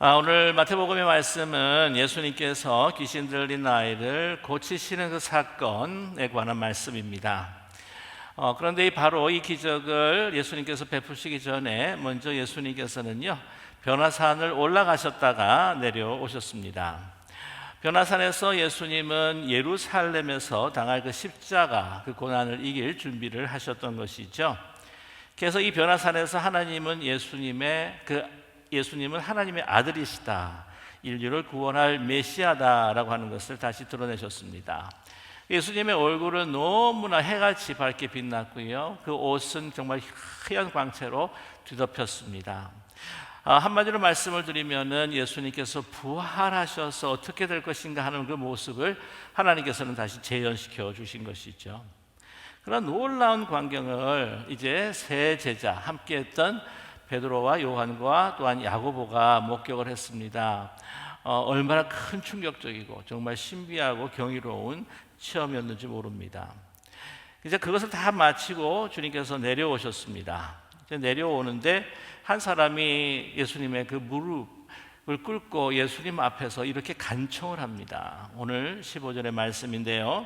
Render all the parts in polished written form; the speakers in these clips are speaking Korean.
오늘 마태복음의 말씀은 예수님께서 귀신 들린 아이를 고치시는 그 사건에 관한 말씀입니다. 그런데 바로 이 기적을 예수님께서 베푸시기 전에 먼저 예수님께서는요, 변화산을 올라가셨다가 내려오셨습니다. 변화산에서 예수님은 예루살렘에서 당할 그 십자가, 그 고난을 이길 준비를 하셨던 것이죠. 그래서 이 변화산에서 예수님은 하나님의 아들이시다, 인류를 구원할 메시아다라고 하는 것을 다시 드러내셨습니다. 예수님의 얼굴은 너무나 해같이 밝게 빛났고요, 그 옷은 정말 하얀 광채로 뒤덮였습니다. 한마디로 말씀을 드리면은 예수님께서 부활하셔서 어떻게 될 것인가 하는 그 모습을 하나님께서는 다시 재현시켜 주신 것이죠. 그런 놀라운 광경을 이제 세 제자, 함께했던 베드로와 요한과 또한 야고보가 목격을 했습니다. 얼마나 큰 충격적이고 정말 신비하고 경이로운 체험이었는지 모릅니다. 이제 그것을 다 마치고 주님께서 내려오셨습니다. 이제 내려오는데 한 사람이 예수님의 그 무릎을 꿇고 예수님 앞에서 이렇게 간청을 합니다. 오늘 15절의 말씀인데요.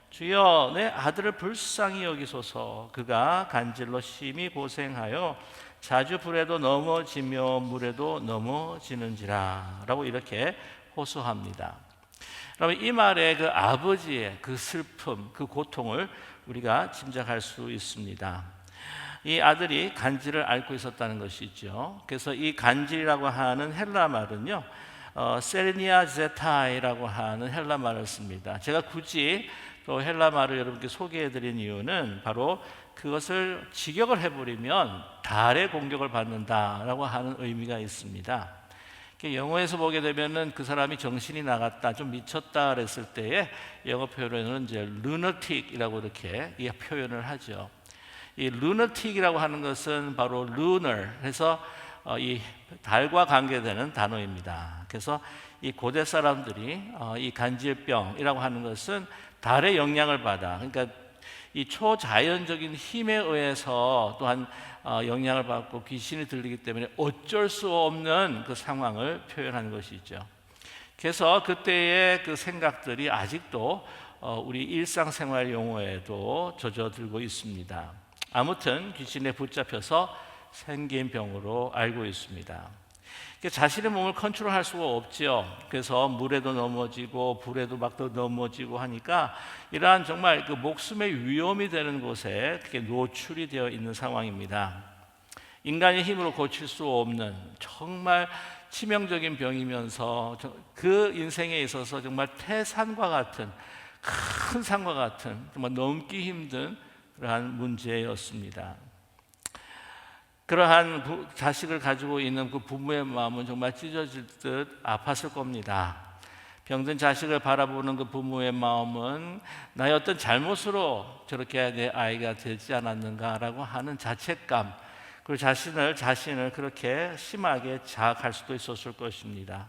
주여, 내 아들을 불쌍히 여기소서. 그가 간질로 심히 고생하여 자주 불에도 넘어지며 물에도 넘어지는지라 라고 이렇게 호소합니다. 그러면 이 말에 그 아버지의 그 슬픔, 그 고통을 우리가 짐작할 수 있습니다. 이 아들이 간질을 앓고 있었다는 것이죠. 그래서 이 간질이라고 하는 헬라 말은요, 세르니아 제타이라고 하는 헬라 말을 씁니다. 제가 굳이 또 헬라 말을 여러분께 소개해드린 이유는 바로 그것을 직역을 해버리면 달의 공격을 받는다라고 하는 의미가 있습니다. 영어에서 보게 되면은 그 사람이 정신이 나갔다, 좀 미쳤다 그랬을 때에 영어 표현은 이제 lunatic이라고 이렇게 표현을 하죠. 이 lunatic이라고 하는 것은 바로 lunar 해서 이 달과 관계되는 단어입니다. 그래서 이 고대 사람들이 이 간질병이라고 하는 것은 달의 영향을 받아, 그러니까 이 초자연적인 힘에 의해서 또한 영향을 받고 귀신이 들리기 때문에 어쩔 수 없는 그 상황을 표현하는 것이죠. 그래서 그때의 그 생각들이 아직도 우리 일상생활 용어에도 젖어들고 있습니다. 아무튼 귀신에 붙잡혀서 생긴 병으로 알고 있습니다. 자신의 몸을 컨트롤할 수가 없죠. 그래서 물에도 넘어지고 불에도 막 더 넘어지고 하니까 이러한 정말 그 목숨의 위험이 되는 곳에 그게 노출이 되어 있는 상황입니다. 인간의 힘으로 고칠 수 없는 정말 치명적인 병이면서 그 인생에 있어서 정말 태산과 같은, 큰 산과 같은, 정말 넘기 힘든 그러한 문제였습니다. 그러한 자식을 가지고 있는 그 부모의 마음은 정말 찢어질 듯 아팠을 겁니다. 병든 자식을 바라보는 그 부모의 마음은 나의 어떤 잘못으로 저렇게 내 아이가 되지 않았는가라고 하는 자책감, 그리고 자신을 그렇게 심하게 자학할 수도 있었을 것입니다.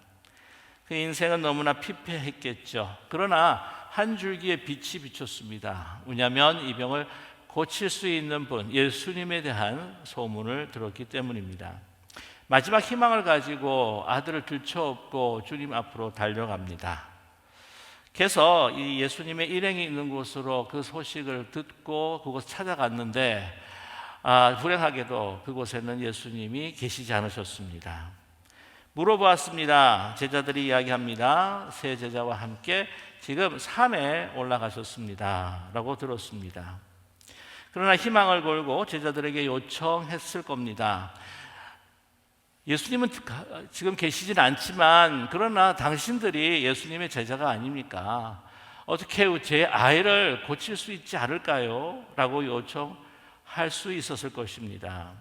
그 인생은 너무나 피폐했겠죠. 그러나 한 줄기의 빛이 비쳤습니다. 왜냐하면 이 병을 고칠 수 있는 분, 예수님에 대한 소문을 들었기 때문입니다. 마지막 희망을 가지고 아들을 들쳐업고 주님 앞으로 달려갑니다. 그래서 이 예수님의 일행이 있는 곳으로 그 소식을 듣고 그곳 찾아갔는데 불행하게도 그곳에는 예수님이 계시지 않으셨습니다. 물어보았습니다. 제자들이 이야기합니다. 세 제자와 함께 지금 산에 올라가셨습니다 라고 들었습니다. 그러나 희망을 걸고 제자들에게 요청했을 겁니다. 예수님은 지금 계시진 않지만 그러나 당신들이 예수님의 제자가 아닙니까? 어떻게 제 아이를 고칠 수 있지 않을까요? 라고 요청할 수 있었을 것입니다.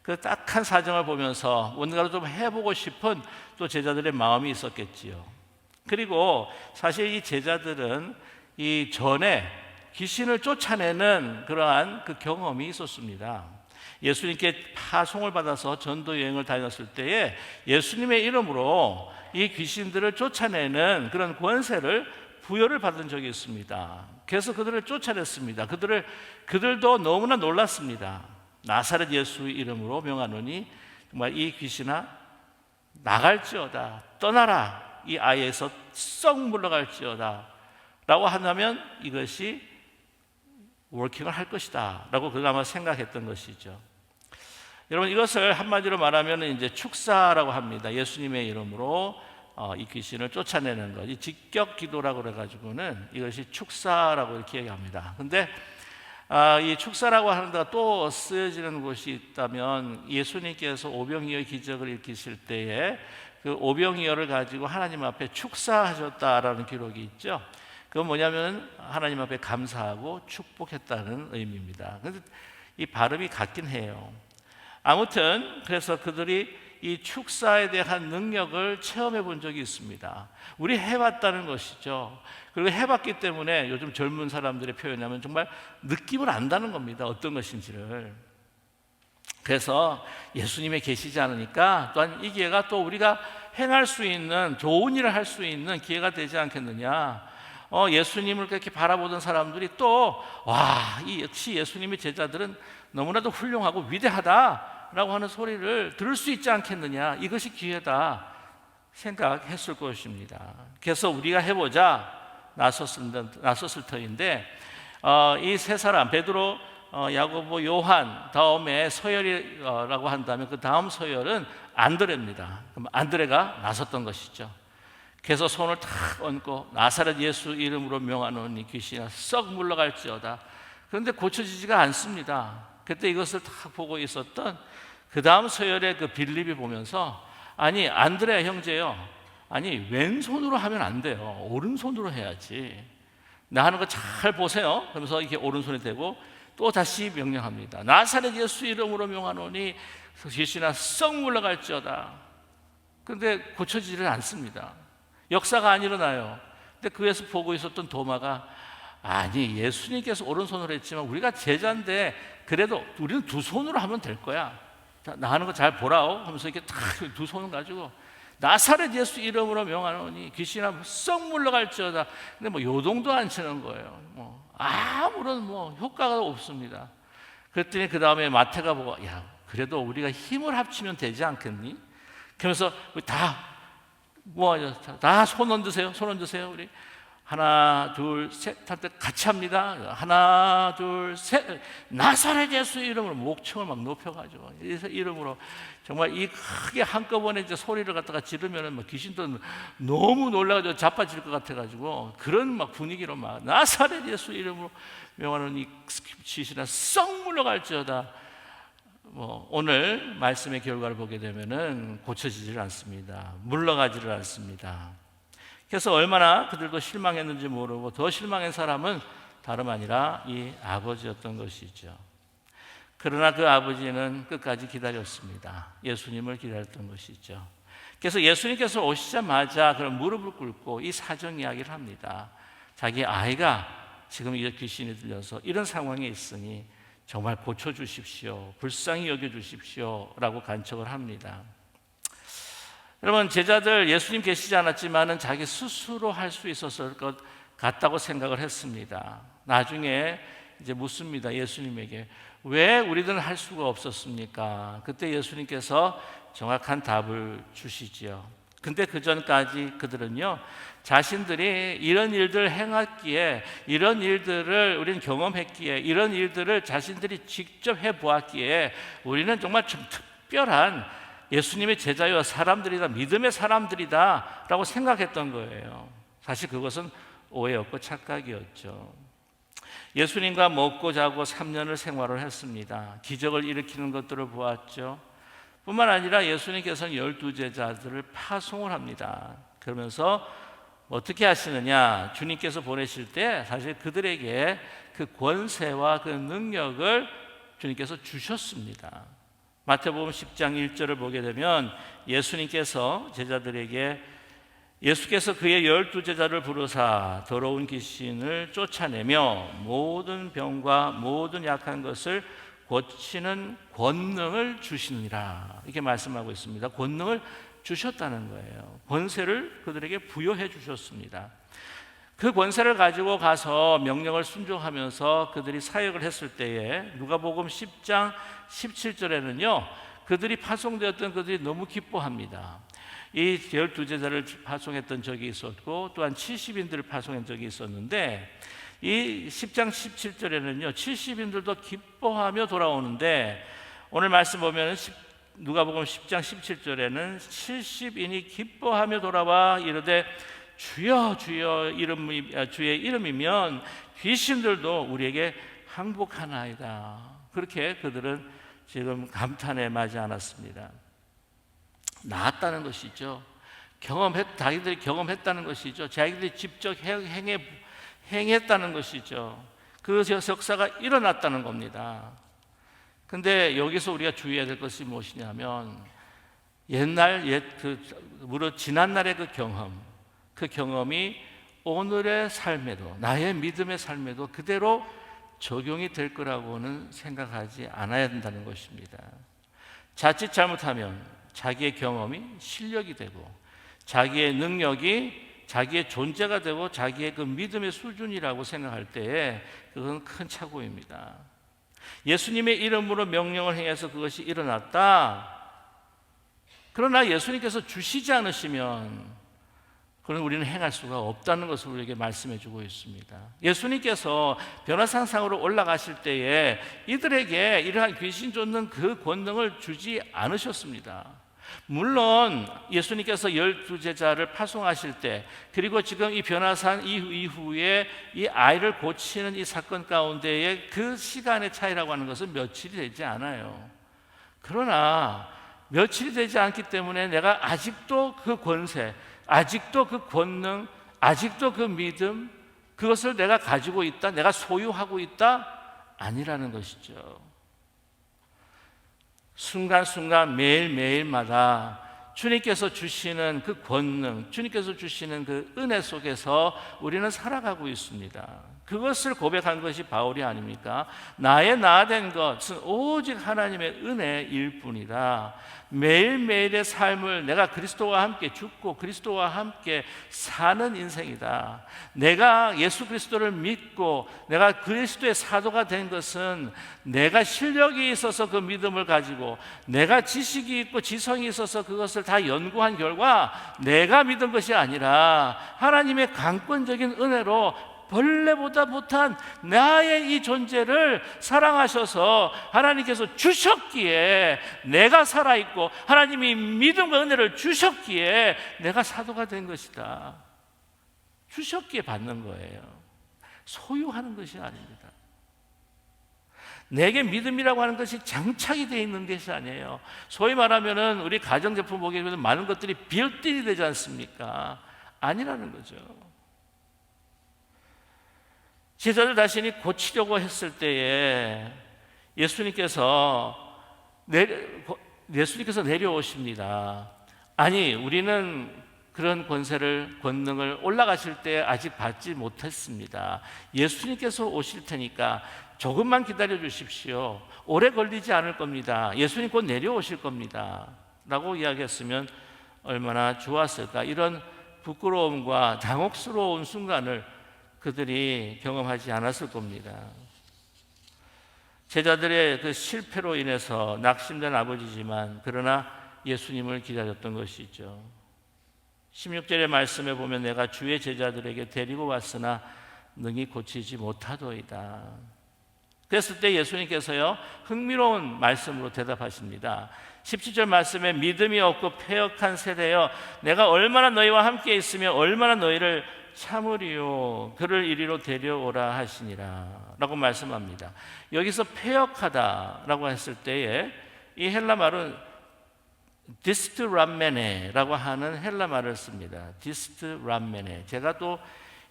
그 딱한 사정을 보면서 뭔가를 좀 해보고 싶은 또 제자들의 마음이 있었겠지요. 그리고 사실 이 제자들은 이 전에 귀신을 쫓아내는 그러한 그 경험이 있었습니다. 예수님께 파송을 받아서 전도 여행을 다녔을 때에 예수님의 이름으로 이 귀신들을 쫓아내는 그런 권세를 부여를 받은 적이 있습니다. 그래서 그들을 쫓아냈습니다. 그들도 너무나 놀랐습니다. 나사렛 예수의 이름으로 명하노니 정말 이 귀신아 나갈지어다, 떠나라, 이 아이에서 썩 물러갈지어다 라고 한다면 이것이 워킹을 할 것이다 라고 그나마 생각했던 것이죠. 여러분, 이것을 한마디로 말하면 이제 축사라고 합니다. 예수님의 이름으로 이 귀신을 쫓아내는 것, 이 직격 기도라고 그래가지고는 이것이 축사라고 이렇게 얘기합니다. 근데 이 축사라고 하는 데가 또 쓰여지는 곳이 있다면, 예수님께서 오병이어의 기적을 일으키실 때에 그 오병이어를 가지고 하나님 앞에 축사하셨다라는 기록이 있죠. 그건 뭐냐면 하나님 앞에 감사하고 축복했다는 의미입니다. 그런데 이 발음이 같긴 해요. 아무튼 그래서 그들이 이 축사에 대한 능력을 체험해 본 적이 있습니다. 우리 해봤다는 것이죠. 그리고 해봤기 때문에 요즘 젊은 사람들의 표현하면 정말 느낌을 안다는 겁니다. 어떤 것인지를. 그래서 예수님이 계시지 않으니까 또한 이 기회가 또 우리가 행할 수 있는, 좋은 일을 할 수 있는 기회가 되지 않겠느냐. 예수님을 그렇게 바라보던 사람들이 또 역시 예수님의 제자들은 너무나도 훌륭하고 위대하다라고 하는 소리를 들을 수 있지 않겠느냐. 이것이 기회다 생각했을 것입니다. 그래서 우리가 해보자 나섰을 터인데, 이 세 사람, 베드로, 야고보, 요한, 다음에 서열이라고 한다면 그 다음 서열은 안드레입니다. 그럼 안드레가 나섰던 것이죠. 그래서 손을 탁 얹고 나사렛 예수 이름으로 명하노니 귀신아 썩 물러갈지어다. 그런데 고쳐지지가 않습니다. 그때 이것을 탁 보고 있었던 그 다음 서열의 그 빌립이 보면서, 아니 안드레 형제요, 아니 왼손으로 하면 안 돼요. 오른손으로 해야지. 나 하는 거 잘 보세요. 그러면서 이렇게 오른손에 대고 또 다시 명령합니다. 나사렛 예수 이름으로 명하노니 귀신아 썩 물러갈지어다. 그런데 고쳐지지를 않습니다. 역사가 안 일어나요. 근데 그에서 보고 있었던 도마가, 아니 예수님께서 오른손으로 했지만 우리가 제자인데 그래도 우리는 두 손으로 하면 될 거야. 나 하는 거 잘 보라오 하면서 이렇게 딱 두 손을 가지고 나사렛 예수 이름으로 명하노니 귀신아 썩 물러갈지어다. 근데 뭐 요동도 안 치는 거예요. 아무런 효과가 없습니다. 그랬더니 그 다음에 마태가 보고, 야 그래도 우리가 힘을 합치면 되지 않겠니? 그러면서 다 손 얹으세요. 손 얹으세요. 우리 하나 둘 셋 할 때 같이 합니다. 하나 둘 셋. 나사렛 예수 이름으로 목청을 막 높여가지고 이름으로 정말 이 크게 한꺼번에 이제 소리를 갖다가 지르면은 막 귀신도 너무 놀라가지고 자빠질 것 같아가지고 그런 막 분위기로 막 나사렛 예수 이름으로 명하는 이 귀신아 썩 물러갈지어다. 오늘 말씀의 결과를 보게 되면은 고쳐지질 않습니다. 물러가지를 않습니다. 그래서 얼마나 그들도 실망했는지 모르고 더 실망한 사람은 다름 아니라 이 아버지였던 것이죠. 그러나 그 아버지는 끝까지 기다렸습니다. 예수님을 기다렸던 것이죠. 그래서 예수님께서 오시자마자 그런 무릎을 꿇고 이 사정 이야기를 합니다. 자기 아이가 지금 이 귀신이 들려서 이런 상황에 있으니 정말 고쳐주십시오, 불쌍히 여겨주십시오 라고 간청을 합니다. 여러분, 제자들 예수님 계시지 않았지만은 자기 스스로 할 수 있었을 것 같다고 생각을 했습니다. 나중에 이제 묻습니다. 예수님에게 왜 우리들은 할 수가 없었습니까? 그때 예수님께서 정확한 답을 주시지요. 근데 그 전까지 그들은요, 자신들이 이런 일들을 행했기에, 이런 일들을 우리는 경험했기에, 이런 일들을 자신들이 직접 해보았기에 우리는 정말 좀 특별한 예수님의 제자여 사람들이다, 믿음의 사람들이다 라고 생각했던 거예요. 사실 그것은 오해였고 착각이었죠. 예수님과 먹고 자고 3년을 생활을 했습니다. 기적을 일으키는 것들을 보았죠. 뿐만 아니라 예수님께서는 12제자들을 파송을 합니다. 그러면서 어떻게 하시느냐, 주님께서 보내실 때 사실 그들에게 그 권세와 그 능력을 주님께서 주셨습니다. 마태복음 10장 1절을 보게 되면 예수님께서 제자들에게, 예수께서 그의 12제자를 부르사 더러운 귀신을 쫓아내며 모든 병과 모든 약한 것을 고치는 권능을 주시느니라, 이렇게 말씀하고 있습니다. 권능을 주셨다는 거예요. 권세를 그들에게 부여해 주셨습니다. 그 권세를 가지고 가서 명령을 순종하면서 그들이 사역을 했을 때에 누가복음 10장 17절에는요, 그들이 파송되었던 그들이 너무 기뻐합니다. 이 12제자를 파송했던 적이 있었고 또한 70인들을 파송한 적이 있었는데 이 10장 17절에는요 70인들도 기뻐하며 돌아오는데 오늘 말씀 보면 누가복음 10장 17절에는 70인이 기뻐하며 돌아와 이르되 주여 주여 주의 이름이면 귀신들도 우리에게 항복하나이다. 그렇게 그들은 지금 감탄에 맞지 않았습니다. 나았다는 것이죠. 자기들이 경험했다는 것이죠. 자기들이 직접 행했다는 것이죠. 그 역사가 일어났다는 겁니다. 근데 여기서 우리가 주의해야 될 것이 무엇이냐면 무릇 지난날의 그 경험이 오늘의 삶에도 나의 믿음의 삶에도 그대로 적용이 될 거라고는 생각하지 않아야 된다는 것입니다. 자칫 잘못하면 자기의 경험이 실력이 되고 자기의 능력이 자기의 존재가 되고 자기의 그 믿음의 수준이라고 생각할 때에 그건 큰 착오입니다. 예수님의 이름으로 명령을 행해서 그것이 일어났다. 그러나 예수님께서 주시지 않으시면 그건 우리는 행할 수가 없다는 것을 우리에게 말씀해 주고 있습니다. 예수님께서 변화산상으로 올라가실 때에 이들에게 이러한 귀신 쫓는 그 권능을 주지 않으셨습니다. 물론 예수님께서 12제자를 파송하실 때 그리고 지금 이 변화산 이후에 이 아이를 고치는 이 사건 가운데의 그 시간의 차이라고 하는 것은 며칠이 되지 않아요. 그러나 며칠이 되지 않기 때문에 내가 아직도 그 권세, 아직도 그 권능, 아직도 그 믿음, 그것을 내가 가지고 있다, 내가 소유하고 있다? 아니라는 것이죠. 순간순간 매일매일마다 주님께서 주시는 그 권능, 주님께서 주시는 그 은혜 속에서 우리는 살아가고 있습니다. 그것을 고백한 것이 바울이 아닙니까? 나의 나된 것은 오직 하나님의 은혜일 뿐이다. 매일매일의 삶을 내가 그리스도와 함께 죽고 그리스도와 함께 사는 인생이다. 내가 예수 그리스도를 믿고 내가 그리스도의 사도가 된 것은 내가 실력이 있어서 그 믿음을 가지고 내가 지식이 있고 지성이 있어서 그것을 다 연구한 결과 내가 믿은 것이 아니라 하나님의 강권적인 은혜로 벌레보다 못한 나의 이 존재를 사랑하셔서 하나님께서 주셨기에 내가 살아있고 하나님이 믿음과 은혜를 주셨기에 내가 사도가 된 것이다. 주셨기에 받는 거예요. 소유하는 것이 아닙니다. 내게 믿음이라고 하는 것이 장착이 되어 있는 것이 아니에요. 소위 말하면 우리 가정제품 보게 되면 많은 것들이 빌딩이 되지 않습니까? 아니라는 거죠. 제자들 자신이 고치려고 했을 때에 예수님께서 내려오십니다. 아니, 우리는 그런 권능을 올라가실 때 아직 받지 못했습니다. 예수님께서 오실 테니까 조금만 기다려 주십시오. 오래 걸리지 않을 겁니다. 예수님 곧 내려오실 겁니다. 라고 이야기했으면 얼마나 좋았을까. 이런 부끄러움과 당혹스러운 순간을 그들이 경험하지 않았을 겁니다. 제자들의 그 실패로 인해서 낙심된 아버지지만 그러나 예수님을 기다렸던 것이죠. 16절의 말씀에 보면 내가 주의 제자들에게 데리고 왔으나 능히 고치지 못하도이다. 그랬을 때 예수님께서요 흥미로운 말씀으로 대답하십니다. 17절 말씀에 믿음이 없고 패역한 세대여 내가 얼마나 너희와 함께 있으며 얼마나 너희를 참으리요 그를 이리로 데려오라 하시니라 라고 말씀합니다. 여기서 패역하다라고 했을 때에 이 헬라 말은 디스트람메네라고 하는 헬라 말을 씁니다. 디스트람메네. 제가 또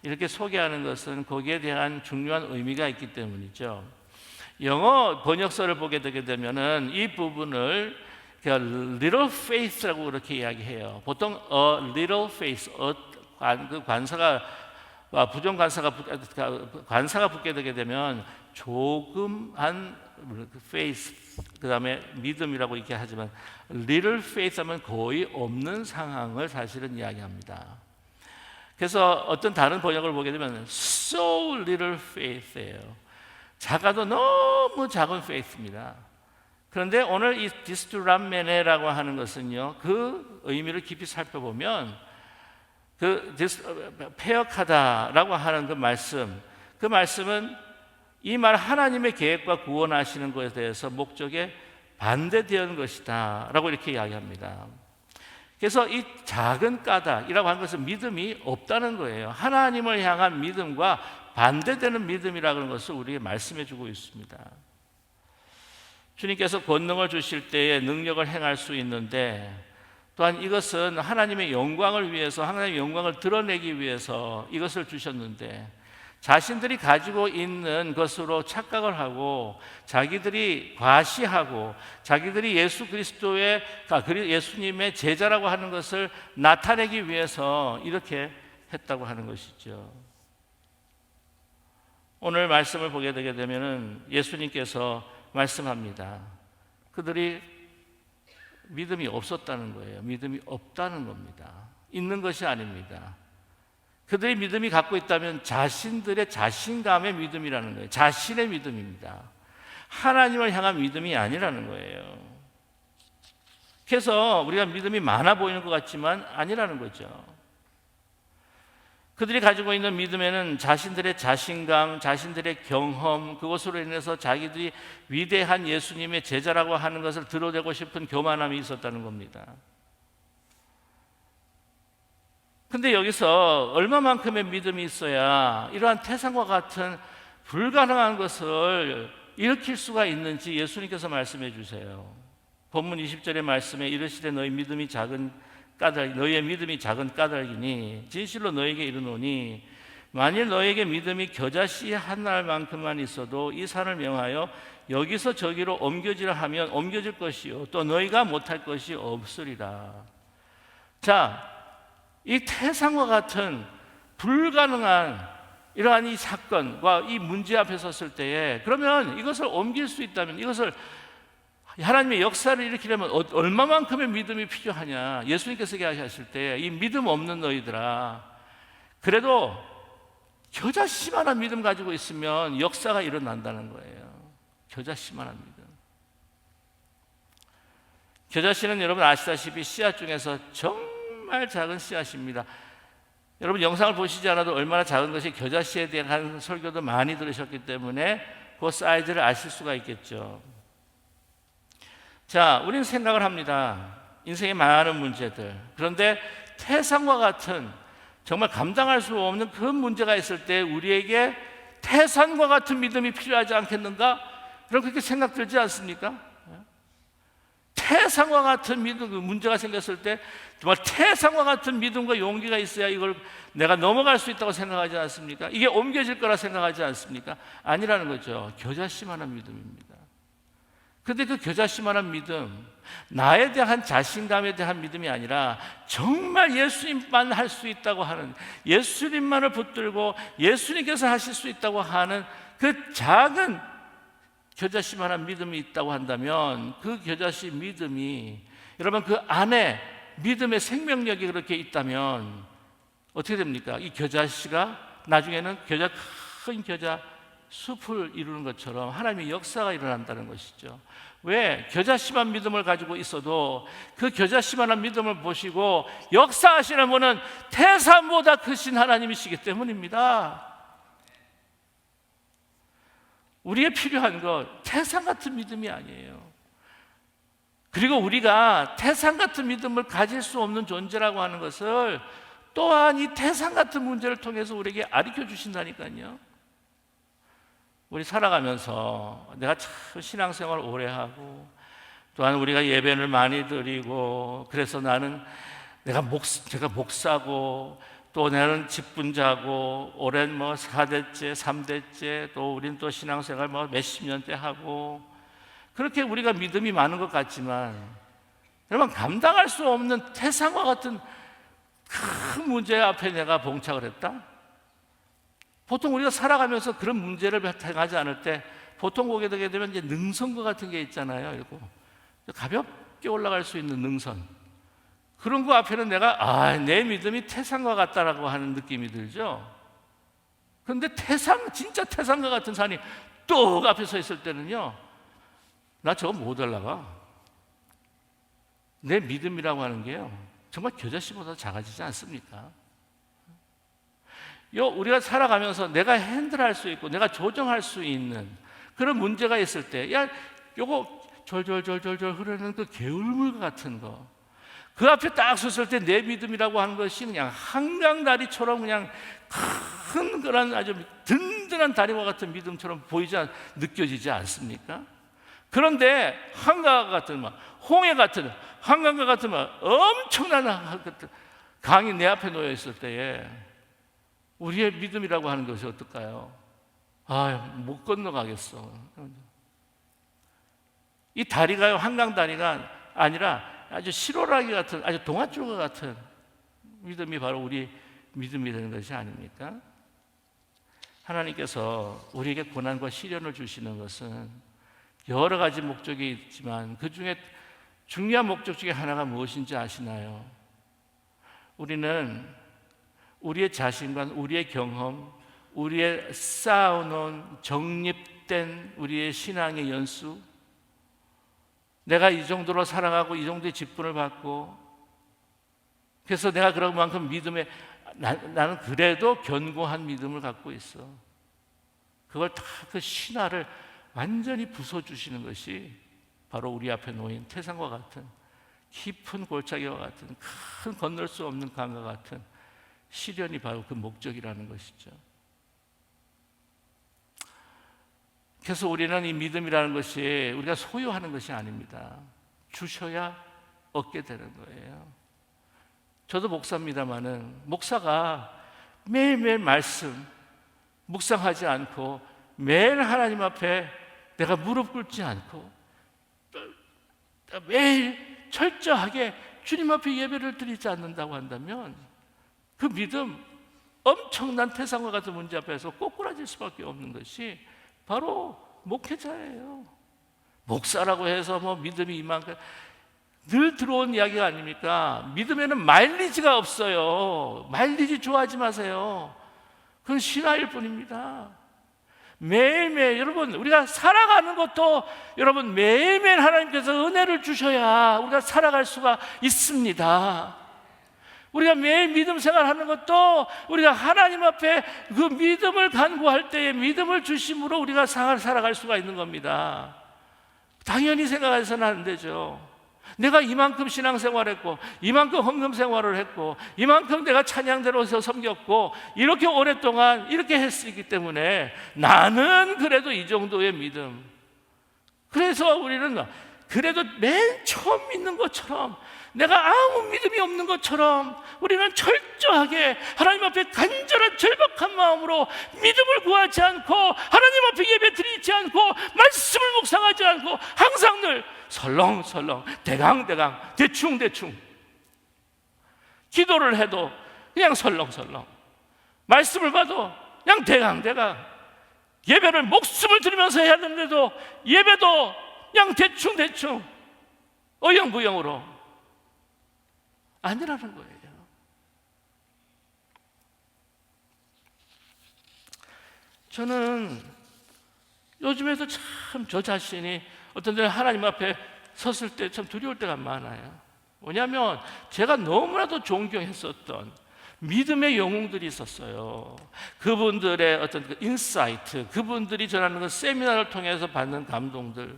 이렇게 소개하는 것은 거기에 대한 중요한 의미가 있기 때문이죠. 영어 번역서를 보게 되게 되면은 이 부분을 little faith라고 그렇게 이야기해요. 보통 a little faith, 그 부정 관사가 붙게 되게 되면 조금한 faith, 그 다음에 믿음이라고 이렇게 하지만 little faith 하면 거의 없는 상황을 사실은 이야기합니다. 그래서 어떤 다른 번역을 보게 되면 so little faith예요. 작아도 너무 작은 faith입니다. 그런데 오늘 이 디스투람메네라고 하는 것은요, 그 의미를 깊이 살펴보면 패역하다라고 하는 그 말씀은 이 말 하나님의 계획과 구원하시는 것에 대해서 목적에 반대되는 것이다 라고 이렇게 이야기합니다. 그래서 이 작은 까닭이라고 하는 것은 믿음이 없다는 거예요. 하나님을 향한 믿음과 반대되는 믿음이라는 것을 우리에게 말씀해 주고 있습니다. 주님께서 권능을 주실 때에 능력을 행할 수 있는데, 또한 이것은 하나님의 영광을 위해서, 하나님의 영광을 드러내기 위해서 이것을 주셨는데, 자신들이 가지고 있는 것으로 착각을 하고 자기들이 과시하고 자기들이 예수 그리스도의 예수님의 제자라고 하는 것을 나타내기 위해서 이렇게 했다고 하는 것이죠. 오늘 말씀을 보게 되게 되면은 예수님께서 말씀합니다. 그들이 믿음이 없었다는 거예요. 믿음이 없다는 겁니다. 있는 것이 아닙니다. 그들이 믿음이 갖고 있다면 자신들의 자신감의 믿음이라는 거예요. 자신의 믿음입니다. 하나님을 향한 믿음이 아니라는 거예요. 그래서 우리가 믿음이 많아 보이는 것 같지만 아니라는 거죠. 그들이 가지고 있는 믿음에는 자신들의 자신감, 자신들의 경험, 그것으로 인해서 자기들이 위대한 예수님의 제자라고 하는 것을 드러내고 싶은 교만함이 있었다는 겁니다. 근데 여기서 얼마만큼의 믿음이 있어야 이러한 태산과 같은 불가능한 것을 일으킬 수가 있는지 예수님께서 말씀해 주세요. 본문 20절의 말씀에 이르시되 너희의 믿음이 작은 까닭이니 진실로 너희에게 이르노니 만일 너희에게 믿음이 겨자씨 한 알만큼만 있어도 이 산을 명하여 여기서 저기로 옮겨지라 하면 옮겨질 것이요 또 너희가 못할 것이 없으리라. 자, 이 태산과 같은 불가능한 이러한 이 사건과 이 문제 앞에 섰을 때에 그러면 이것을 옮길 수 있다면, 이것을 하나님의 역사를 일으키려면 얼마만큼의 믿음이 필요하냐. 예수님께서 얘기하실 때 이 믿음 없는 너희들아, 그래도 겨자씨만한 믿음 가지고 있으면 역사가 일어난다는 거예요. 겨자씨만한 믿음. 겨자씨는 여러분 아시다시피 씨앗 중에서 정말 작은 씨앗입니다. 여러분 영상을 보시지 않아도 얼마나 작은 것이 겨자씨에 대한 설교도 많이 들으셨기 때문에 그 사이즈를 아실 수가 있겠죠. 자, 우리는 생각을 합니다. 인생의 많은 문제들. 그런데 태산과 같은 정말 감당할 수 없는 그 문제가 있을 때 우리에게 태산과 같은 믿음이 필요하지 않겠는가? 그렇게 생각 들지 않습니까? 태산과 같은 믿음, 문제가 생겼을 때 정말 태산과 같은 믿음과 용기가 있어야 이걸 내가 넘어갈 수 있다고 생각하지 않습니까? 이게 옮겨질 거라 생각하지 않습니까? 아니라는 거죠. 겨자씨만한 믿음입니다. 그런데 그 겨자씨만한 믿음, 나에 대한 자신감에 대한 믿음이 아니라 정말 예수님만 할 수 있다고 하는, 예수님만을 붙들고 예수님께서 하실 수 있다고 하는 그 작은 겨자씨만한 믿음이 있다고 한다면 그 겨자씨 믿음이, 여러분 그 안에 믿음의 생명력이 그렇게 있다면 어떻게 됩니까? 이 겨자씨가 나중에는 큰 겨자 숲을 이루는 것처럼 하나님의 역사가 일어난다는 것이죠. 왜? 겨자씨만 믿음을 가지고 있어도 그 겨자씨만한 믿음을 보시고 역사하시는 분은 태산보다 크신 하나님이시기 때문입니다. 우리의 필요한 것 태산 같은 믿음이 아니에요. 그리고 우리가 태산 같은 믿음을 가질 수 없는 존재라고 하는 것을 또한 이 태산 같은 문제를 통해서 우리에게 가르쳐 주신다니까요. 우리 살아가면서 내가 참 신앙생활 오래 하고 또한 우리가 예배를 많이 드리고 그래서 제가 목사고 또 나는 직분자고 오랜 4대째 3대째 또 우린 또 신앙생활 몇십 년째 하고 그렇게 우리가 믿음이 많은 것 같지만 여러분 감당할 수 없는 태산과 같은 큰 문제 앞에 내가 봉착을 했다? 보통 우리가 살아가면서 그런 문제를 당하지 않을 때 보통 보게 되면 이제 능선과 같은 게 있잖아요. 이거 가볍게 올라갈 수 있는 능선. 그런 거 앞에는 내가 내 믿음이 태산과 같다라고 하는 느낌이 들죠. 그런데 진짜 태산과 같은 산이 뚝 앞에 서 있을 때는요, 나 저거 못 올라가. 내 믿음이라고 하는 게요, 정말 겨자씨보다 작아지지 않습니까? 우리가 살아가면서 내가 핸들할 수 있고 내가 조정할 수 있는 그런 문제가 있을 때, 요거 졸졸졸졸 흐르는 그 개울물 같은 거, 그 앞에 딱 섰을 때 내 믿음이라고 하는 것이 그냥 한강다리처럼 그냥 큰 그런 아주 든든한 다리와 같은 믿음처럼 느껴지지 않습니까? 그런데 한강과 같은 홍해 같은 한강과 같은 엄청난 강이 내 앞에 놓여 있을 때에 우리의 믿음이라고 하는 것이 어떨까요? 못 건너가겠어. 이 다리가요, 한강 다리가 아니라 아주 시로라기 같은, 아주 동아줄과 같은 믿음이 바로 우리 믿음이 되는 것이 아닙니까? 하나님께서 우리에게 고난과 시련을 주시는 것은 여러 가지 목적이 있지만 그 중에 중요한 목적 중에 하나가 무엇인지 아시나요? 우리는 우리의 자신과 우리의 경험, 우리의 쌓아놓은 정립된 우리의 신앙의 연수, 내가 이 정도로 살아가고 이 정도의 직분을 받고, 그래서 내가 그런 만큼 믿음에 나는 그래도 견고한 믿음을 갖고 있어. 그걸 다 그 신화를 완전히 부숴주시는 것이 바로 우리 앞에 놓인 태산과 같은 깊은 골짜기와 같은 큰 건널 수 없는 강과 같은 시련이 바로 그 목적이라는 것이죠. 그래서 우리는 이 믿음이라는 것이 우리가 소유하는 것이 아닙니다. 주셔야 얻게 되는 거예요. 저도 목사입니다마는 목사가 매일매일 말씀 묵상하지 않고 매일 하나님 앞에 내가 무릎 꿇지 않고 매일 철저하게 주님 앞에 예배를 드리지 않는다고 한다면 그 믿음, 엄청난 태산과 같은 문제 앞에서 꼬꾸라질 수밖에 없는 것이 바로 목회자예요. 목사라고 해서 믿음이 이만큼 늘 들어온 이야기가 아닙니까? 믿음에는 마일리지가 없어요. 마일리지 좋아하지 마세요. 그건 신화일 뿐입니다. 매일매일 여러분, 우리가 살아가는 것도 여러분 매일매일 하나님께서 은혜를 주셔야 우리가 살아갈 수가 있습니다. 우리가 매일 믿음 생활하는 것도 우리가 하나님 앞에 그 믿음을 간구할 때에 믿음을 주심으로 우리가 살아갈 수가 있는 겁니다. 당연히 생각해서는 안 되죠. 내가 이만큼 신앙생활했고 이만큼 헌금생활을 했고 이만큼 내가 찬양대로서 섬겼고 이렇게 오랫동안 이렇게 했기 때문에 나는 그래도 이 정도의 믿음, 그래서 우리는 그래도 맨 처음 믿는 것처럼 내가 아무 믿음이 없는 것처럼 우리는 철저하게 하나님 앞에 간절한 절박한 마음으로 믿음을 구하지 않고 하나님 앞에 예배 드리지 않고 말씀을 묵상하지 않고 항상 늘 설렁설렁 대강대강 대충대충 기도를 해도 그냥 설렁설렁, 말씀을 봐도 그냥 대강대강, 예배를 목숨을 들이면서 해야 되는데도 예배도 그냥 대충대충 어영부영으로 아니라는 거예요. 저는 요즘에도 참 저 자신이 어떤 때는 하나님 앞에 섰을 때 참 두려울 때가 많아요. 뭐냐면 제가 너무나도 존경했었던 믿음의 영웅들이 있었어요. 그분들의 어떤 그 인사이트, 그분들이 전하는 그 세미나를 통해서 받는 감동들,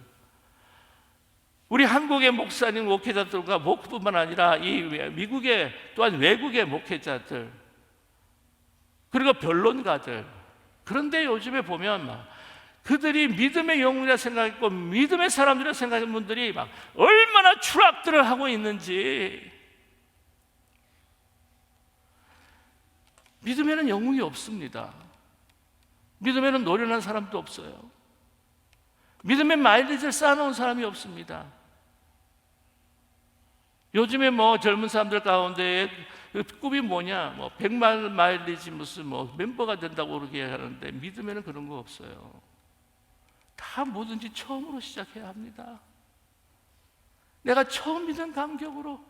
우리 한국의 목사님 목회자들과 목뿐만 아니라 이 미국의 또한 외국의 목회자들 그리고 변론가들, 그런데 요즘에 보면 그들이 믿음의 영웅이라 생각했고 믿음의 사람들이라 생각하는 분들이 얼마나 추락들을 하고 있는지. 믿음에는 영웅이 없습니다. 믿음에는 노련한 사람도 없어요. 믿음의 마일리지를 쌓아놓은 사람이 없습니다. 요즘에 젊은 사람들 가운데 꿈이 뭐냐, 100만 마일리지 무슨 멤버가 된다고 그렇게 하는데 믿음에는 그런 거 없어요. 다 뭐든지 처음으로 시작해야 합니다. 내가 처음 믿은 감격으로,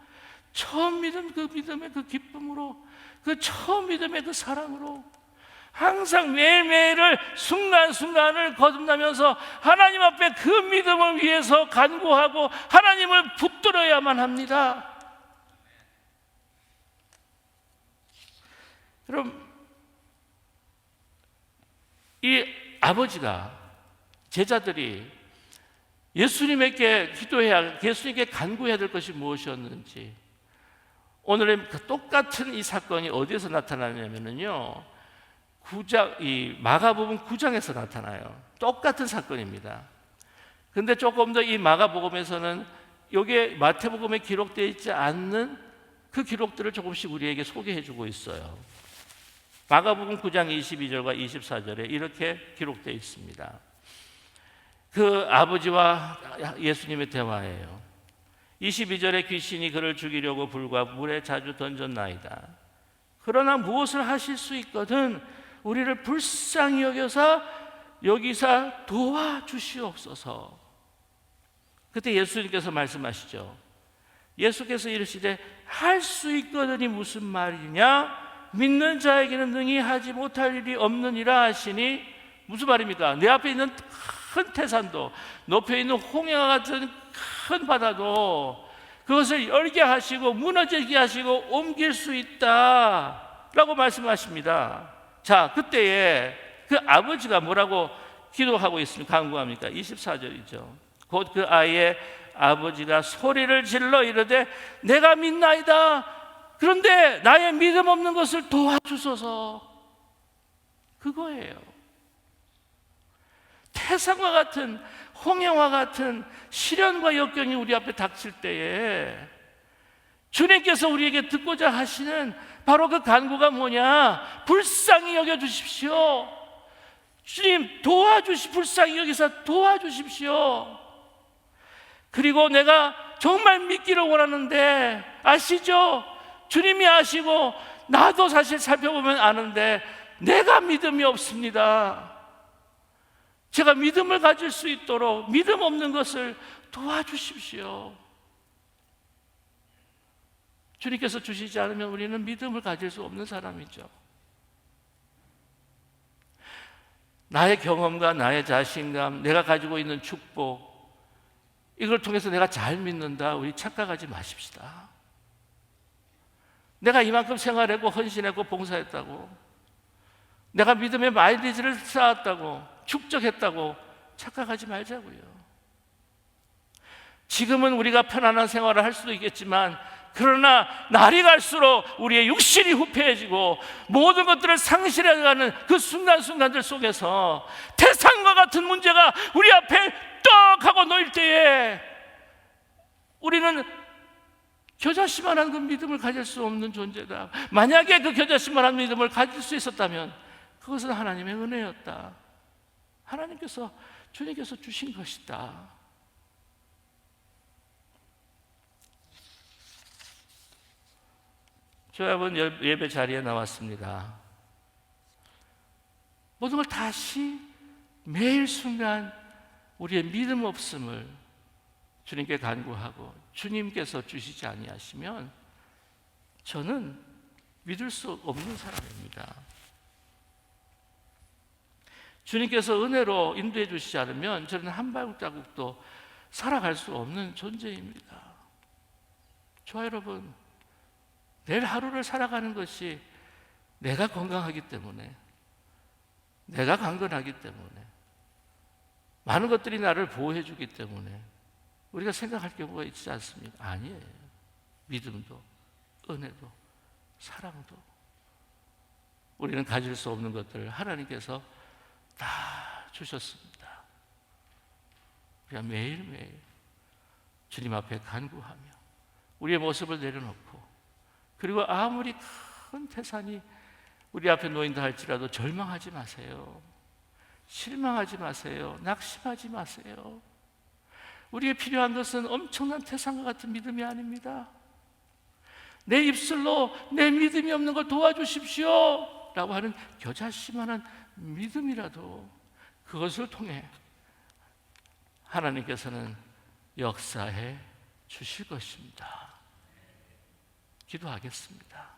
처음 믿은 그 믿음의 그 기쁨으로, 그 처음 믿음의 그 사랑으로 항상 매일매일을 순간순간을 거듭나면서 하나님 앞에 그 믿음을 위해서 간구하고 하나님을 붙들어야만 합니다. 그럼 이 아버지가, 제자들이 예수님에게 기도해야, 예수님께 간구해야 될 것이 무엇이었는지, 오늘의 똑같은 이 사건이 어디에서 나타나냐면요, 이 마가복음 9장에서 나타나요. 똑같은 사건입니다. 근데 조금 더 이 마가복음에서는 여기에 마태복음에 기록되어 있지 않는 그 기록들을 조금씩 우리에게 소개해 주고 있어요. 마가복음 9장 22절과 24절에 이렇게 기록되어 있습니다. 그 아버지와 예수님의 대화예요. 22절에 귀신이 그를 죽이려고 불과 물에 자주 던졌나이다. 그러나 무엇을 하실 수 있거든 우리를 불쌍히 여기사 도와주시옵소서. 그때 예수님께서 말씀하시죠. 예수께서 이르시되 할 수 있거든이 무슨 말이냐? 믿는 자에게는 능히 하지 못할 일이 없느니라 하시니, 무슨 말입니까? 내 앞에 있는 큰 태산도, 높여 있는 홍해와 같은 큰 바다도 그것을 열게 하시고 무너지게 하시고 옮길 수 있다라고 말씀하십니다. 자, 그때에 그 아버지가 뭐라고 기도하고 있습니까? 간구합니까? 24절이죠. 곧 그 아이의 아버지가 소리를 질러 이르되 내가 믿나이다. 그런데 나의 믿음 없는 것을 도와주소서. 그거예요. 태산과 같은, 홍해와 같은 시련과 역경이 우리 앞에 닥칠 때에 주님께서 우리에게 듣고자 하시는 바로 그 간구가 뭐냐? 불쌍히 여겨주십시오. 주님 불쌍히 여기서 도와주십시오. 그리고 내가 정말 믿기를 원하는데, 아시죠? 주님이 아시고 나도 사실 살펴보면 아는데 내가 믿음이 없습니다. 제가 믿음을 가질 수 있도록 믿음 없는 것을 도와주십시오. 주님께서 주시지 않으면 우리는 믿음을 가질 수 없는 사람이죠. 나의 경험과 나의 자신감, 내가 가지고 있는 축복, 이걸 통해서 내가 잘 믿는다, 우리 착각하지 마십시다. 내가 이만큼 생활했고 헌신했고 봉사했다고, 내가 믿음의 마일리지를 쌓았다고, 축적했다고 착각하지 말자고요. 지금은 우리가 편안한 생활을 할 수도 있겠지만, 그러나 날이 갈수록 우리의 육신이 후패해지고 모든 것들을 상실해가는 그 순간순간들 속에서 태산과 같은 문제가 우리 앞에 떡 하고 놓일 때에 우리는 겨자씨만한 그 믿음을 가질 수 없는 존재다. 만약에 그 겨자씨만한 믿음을 가질 수 있었다면 그것은 하나님의 은혜였다. 주님께서 주신 것이다. 저희 아버는 예배 자리에 나왔습니다. 모든 걸 다시 매일 순간 우리의 믿음 없음을 주님께 간구하고, 주님께서 주시지 아니하시면 저는 믿을 수 없는 사람입니다. 주님께서 은혜로 인도해 주시지 않으면 저는 한 발자국도 살아갈 수 없는 존재입니다. 저와 여러분, 내일 하루를 살아가는 것이 내가 건강하기 때문에, 내가 강건하기 때문에, 많은 것들이 나를 보호해 주기 때문에 우리가 생각할 경우가 있지 않습니까? 아니에요. 믿음도, 은혜도, 사랑도, 우리는 가질 수 없는 것들을 하나님께서 다 주셨습니다. 우리가 매일매일 주님 앞에 간구하며 우리의 모습을 내려놓고, 그리고 아무리 큰 태산이 우리 앞에 놓인다 할지라도 절망하지 마세요. 실망하지 마세요. 낙심하지 마세요. 우리에게 필요한 것은 엄청난 태산과 같은 믿음이 아닙니다. 내 입술로 내 믿음이 없는 걸 도와주십시오 라고 하는 겨자씨만한 믿음이라도 그것을 통해 하나님께서는 역사해 주실 것입니다. 기도하겠습니다.